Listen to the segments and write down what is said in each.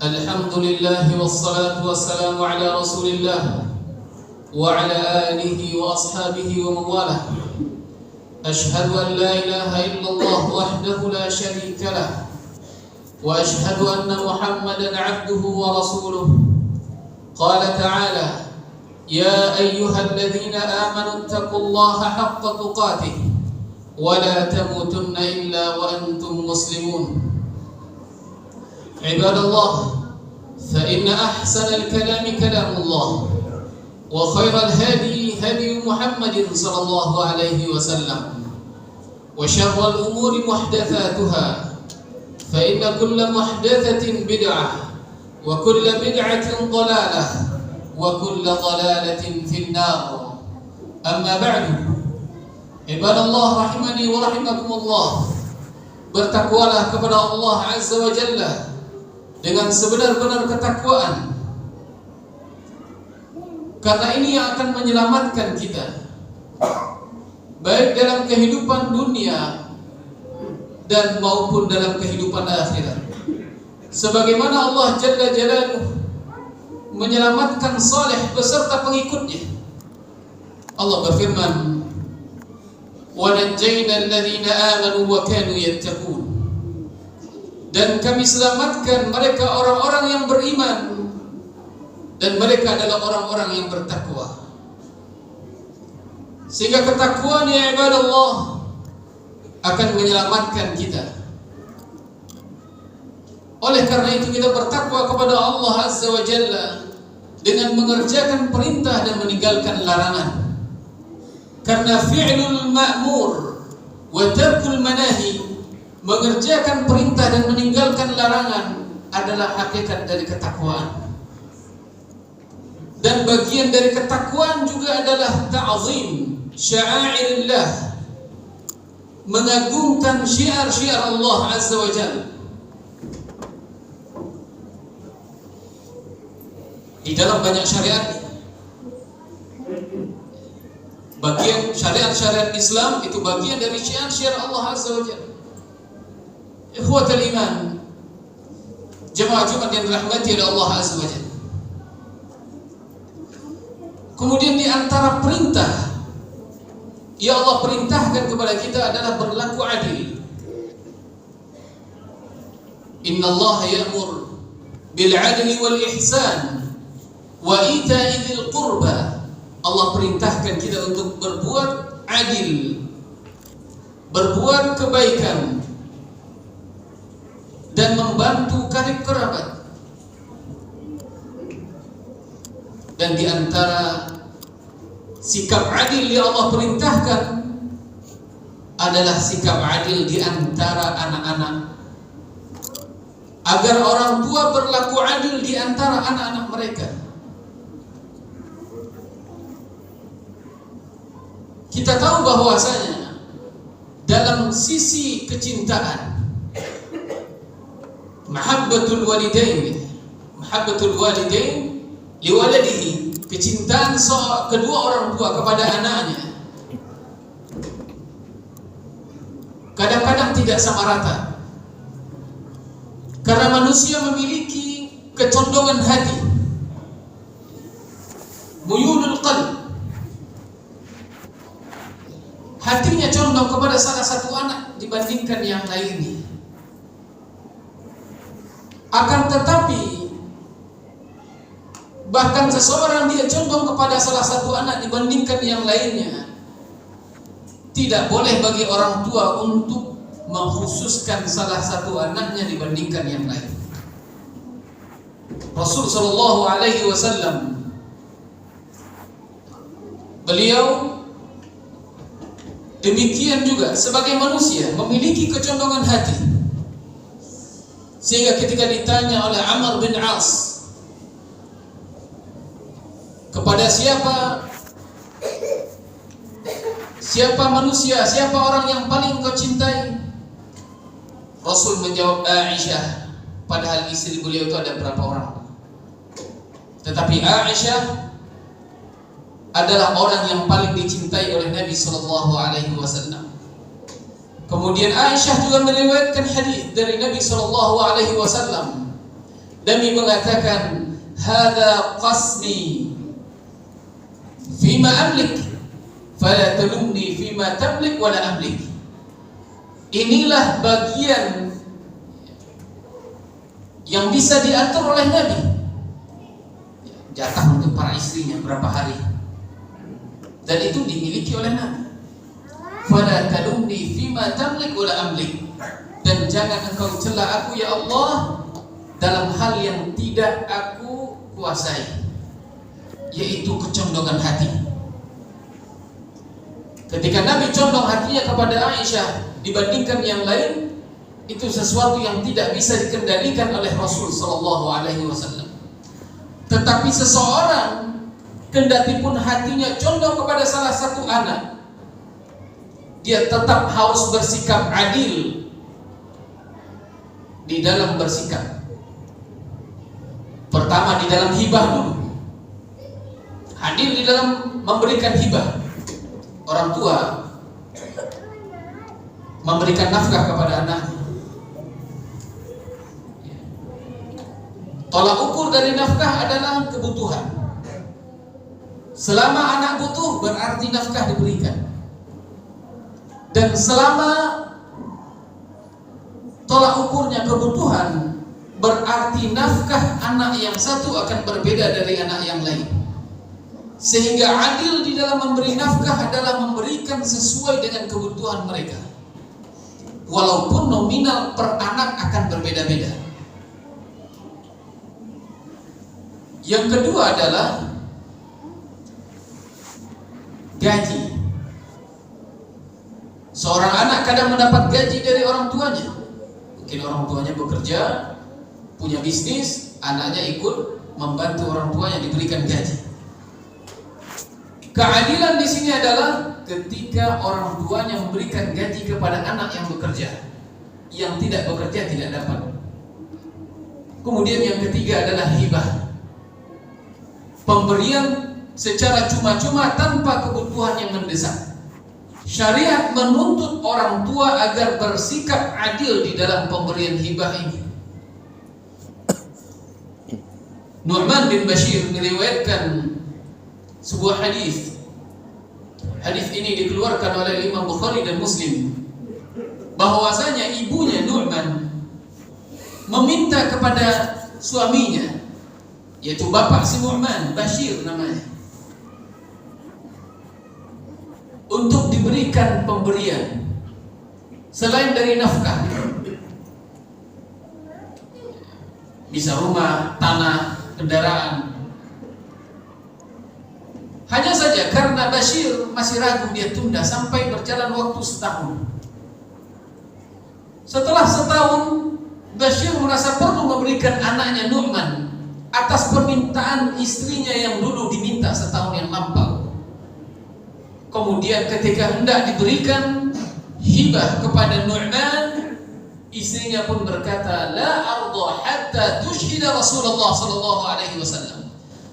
Alhamdulillah wassalatu wassalamu ala Rasulillah wa ala alihi wa ashabihi wa mawalah. Ashhadu an la ilaha illallah wahdahu la sharika lah wa ashhadu anna Muhammadan abduhu wa rasuluh. Qala ta'ala: Ya ayyuhalladzina amanu ittaqullaha haqqa tuqatih wa la tamutunna illa wa antum muslimun. Ibadallah, fa inna ahsanal kalami kalamullah wa khairal hadi hadi Muhammadin sallallahu alaihi wasallam wa syarral umuri muhdatsatuha fa inna kulla muhdatsatin bid'ah wa kulla bid'atin dhalalah wa kulla dhalalatin fin nar. Amma ba'du. Ibadallah rahimani wa rahimakumullah. Bertakwalah kepada Allah Azza wa Jalla dengan sebenar-benar ketakwaan, karena ini yang akan menyelamatkan kita baik dalam kehidupan dunia dan maupun dalam kehidupan akhirat. Sebagaimana Allah Jalla Jalaluhu menyelamatkan Saleh beserta pengikutnya. Allah berfirman, "Wa najjayna alladhina amanu wa kanu yattaqun." Dan kami selamatkan mereka orang-orang yang beriman dan mereka adalah orang-orang yang bertakwa. Sehingga ketakwaan, ya ibadallah, akan menyelamatkan kita. Oleh karena itu kita bertakwa kepada Allah Azza wa Jalla dengan mengerjakan perintah dan meninggalkan larangan. Karena fi'lul ma'mur wa tarkul manahi, mengerjakan perintah dan meninggalkan larangan, adalah hakikat dari ketakwaan. Dan bagian dari ketakwaan juga adalah ta'zim sya'airillah, mengagungkan syiar-syiar Allah Azza wa Jalla. Di dalam banyak syariat, bagian syariat-syariat Islam itu bagian dari syiar-syiar Allah Azza wa Jalla. Ikhwatal iman, jemaah Jumat yang dirahmati oleh Allah Azza wa Jalla. Kemudian di antara perintah yang Allah perintahkan kepada kita adalah berlaku adil. Inna Allah ya'mur bil adli wal ihsan wa ita'i dzil qurba. Allah perintahkan kita untuk berbuat adil, berbuat kebaikan, dan membantu karib kerabat. Dan di antara sikap adil yang Allah perintahkan adalah sikap adil di antara anak-anak, agar orang tua berlaku adil di antara anak-anak mereka. Kita tahu bahwasanya dalam sisi kecintaan, mahabbatul walidain liwaladihi, kecintaan kedua orang tua kepada anaknya, kadang-kadang tidak sama rata. Karena manusia memiliki kecondongan hati, muyulul qalb, hatinya condong kepada salah satu anak dibandingkan yang lainnya. Akan tetapi, bahkan seseorang dia condong kepada salah satu anak dibandingkan yang lainnya, tidak boleh bagi orang tua untuk mengkhususkan salah satu anaknya dibandingkan yang lain. Rasul sallallahu alaihi wasallam, beliau demikian juga sebagai manusia memiliki kecondongan hati. Sehingga ketika ditanya oleh Amr bin As, kepada siapa manusia, siapa orang yang paling kau cintai? Rasul menjawab Aisyah, padahal istri beliau itu ada berapa orang. Tetapi Aisyah adalah orang yang paling dicintai oleh Nabi sallallahu alaihi wasallam. Kemudian Aisyah juga meriwayatkan hadis dari Nabi sallallahu alaihi wasallam Nabi mengatakan, "Hadza qasmi fima amlik, fala talumni fima tamlik wala amlik." Inilah bagian yang bisa diatur oleh Nabi. Jatah untuk para istrinya berapa hari, dan itu dimiliki oleh Nabi. Fala talumni fima tamlik wala amlik, dan jangan engkau cela aku ya Allah dalam hal yang tidak aku kuasai, yaitu kecondongan hati. Ketika Nabi condong hatinya kepada Aisyah dibandingkan yang lain, itu sesuatu yang tidak bisa dikendalikan oleh Rasul Sallallahu Alaihi Wasallam. Tetapi seseorang kendati pun hatinya condong kepada salah satu anak, dia tetap harus bersikap adil di dalam bersikap. Pertama, di dalam hibah dulu. Adil di dalam memberikan hibah. Orang tua memberikan nafkah kepada anaknya. Tolak ukur dari nafkah adalah kebutuhan. Selama anak butuh, berarti nafkah diberikan. Dan selama tolak ukurnya kebutuhan, berarti nafkah anak yang satu akan berbeda dari anak yang lain. Sehingga adil di dalam memberi nafkah adalah memberikan sesuai dengan kebutuhan mereka, walaupun nominal per anak akan berbeda-beda. Yang kedua adalah gaji. Seorang anak kadang mendapat gaji dari orang tuanya. Mungkin orang tuanya bekerja, punya bisnis, anaknya ikut membantu orang tuanya, diberikan gaji. Keadilan di sini adalah ketika orang tuanya memberikan gaji kepada anak yang bekerja, yang tidak bekerja tidak dapat. Kemudian yang ketiga adalah hibah, pemberian secara cuma-cuma tanpa kebutuhan yang mendesak. Syariat menuntut orang tua agar bersikap adil di dalam pemberian hibah ini. Nu'man bin Bashir meriwayatkan sebuah hadis. Hadis ini dikeluarkan oleh Imam Bukhari dan Muslim, bahwasanya ibunya Nu'man meminta kepada suaminya, yaitu bapak si Nu'man, Bashir namanya, untuk diberikan pemberian selain dari nafkah. Bisa rumah, tanah, kendaraan. Hanya saja karena Bashir masih ragu, dia tunda sampai berjalan waktu setahun. Setelah setahun, Bashir merasa perlu memberikan anaknya Nu'man atas permintaan istrinya yang dulu diminta setahun yang lampau. Kemudian ketika hendak diberikan hibah kepada Nu'man, istrinya pun berkata, "La arda hatta tushhida Rasulullah sallallahu alaihi wasallam."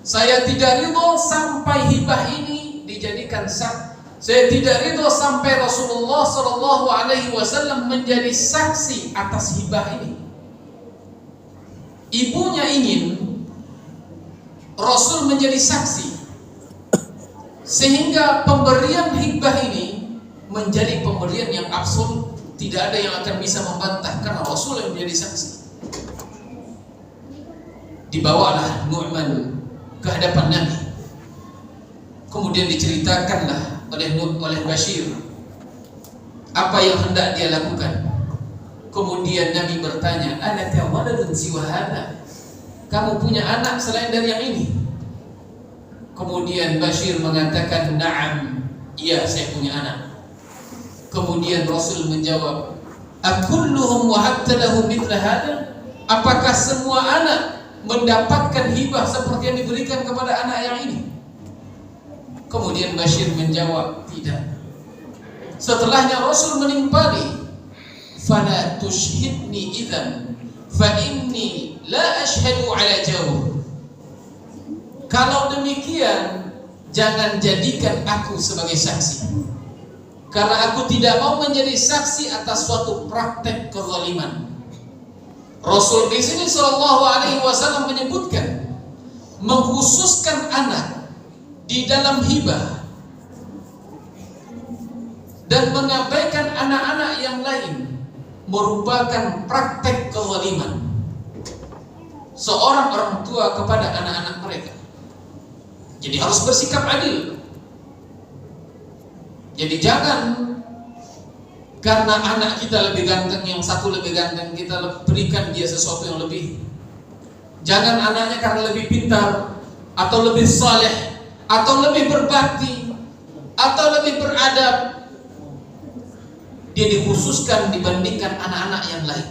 Saya tidak ridho sampai hibah ini dijadikan sah. Saya tidak ridho sampai Rasulullah sallallahu alaihi wasallam menjadi saksi atas hibah ini. Ibunya ingin Rasul menjadi saksi, sehingga pemberian hibah ini menjadi pemberian yang absolut, tidak ada yang akan bisa membantah karena Rasul yang menjadi saksi. Dibawalah Nu'man ke hadapan Nabi. Kemudian diceritakanlah oleh Bashir apa yang hendak dia lakukan. Kemudian Nabi bertanya, "Alaka waladun siwa hadha?" Kamu punya anak selain dari yang ini? Kemudian Bashir mengatakan, "Na'am, iya saya punya anak." Kemudian Rasul menjawab, "Akulluhum wahabta lahum mithla hadha?" Apakah semua anak mendapatkan hibah seperti yang diberikan kepada anak yang ini? Kemudian Bashir menjawab, "Tidak." Setelahnya Rasul menimpali, "Fala tushhidni idzan fa inni la ashhadu ala jawr." Kalau demikian, jangan jadikan aku sebagai saksi, karena aku tidak mau menjadi saksi atas suatu praktek kezaliman. Rasul di sini Shallallahu Alaihi Wasallam menyebutkan, mengkhususkan anak di dalam hibah dan mengabaikan anak-anak yang lain merupakan praktek kezaliman seorang orang tua kepada anak-anak mereka. Jadi harus bersikap adil. Jadi jangan karena anak kita lebih ganteng, yang satu lebih ganteng, kita berikan dia sesuatu yang lebih. Jangan anaknya karena lebih pintar atau lebih saleh atau lebih berbakti atau lebih beradab, dia dikhususkan dibandingkan anak-anak yang lain.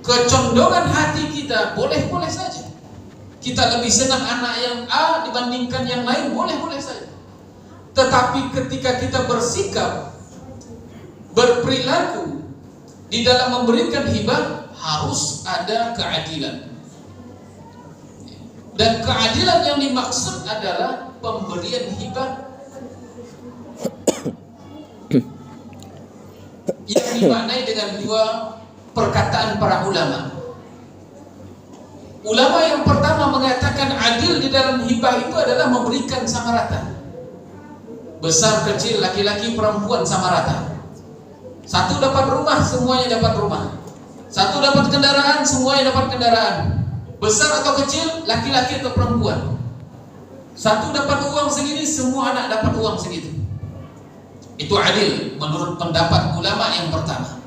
Kecondongan hati kita boleh-boleh saja. Kita lebih senang anak yang A dibandingkan yang lain, boleh-boleh saja. Tetapi ketika kita bersikap, berperilaku di dalam memberikan hibah, harus ada keadilan. Dan keadilan yang dimaksud adalah pemberian hibah yang dimaknai dengan dua perkataan para ulama. Ulama yang pertama mengatakan adil di dalam hibah itu adalah memberikan sama rata. Besar kecil, laki-laki perempuan sama rata. Satu dapat rumah, semuanya dapat rumah. Satu dapat kendaraan, semuanya dapat kendaraan. Besar atau kecil, laki-laki atau perempuan. Satu dapat uang segini, semua anak dapat uang segitu. Itu adil menurut pendapat ulama yang pertama.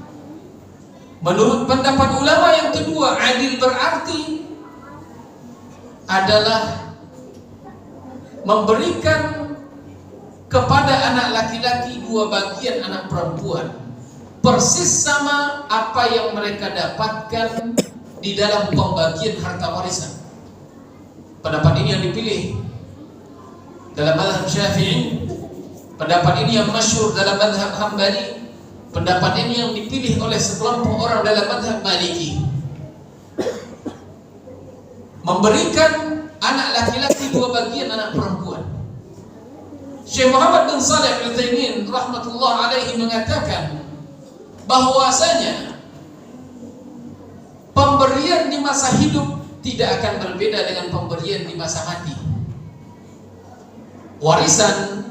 Menurut pendapat ulama yang kedua, adil berarti adalah memberikan kepada anak laki-laki dua bagian anak perempuan, persis sama apa yang mereka dapatkan di dalam pembagian harta warisan. Pendapat ini yang dipilih dalam mazhab Syafi'i, pendapat ini yang masyhur dalam mazhab Hambali, pendapat ini yang dipilih oleh sekelompok orang dalam mazhab Maliki. Memberikan anak laki-laki dua bagian anak perempuan. Syekh Muhammad bin Shalih Al-Utsaimin rahmatullah alaihi mengatakan bahwasanya pemberian di masa hidup tidak akan berbeda dengan pemberian di masa mati. Warisan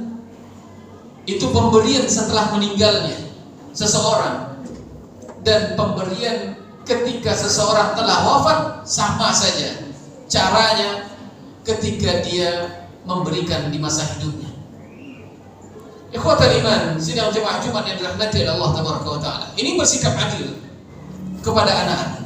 itu pemberian setelah meninggalnya seseorang, dan pemberian ketika seseorang telah wafat sama saja caranya ketika dia memberikan di masa hidupnya. Ikhwatal iman, sidang jemaah Jumat yang dirahmati oleh Allah Tabaraka wa Ta'ala, ini bersikap adil kepada anak-anak.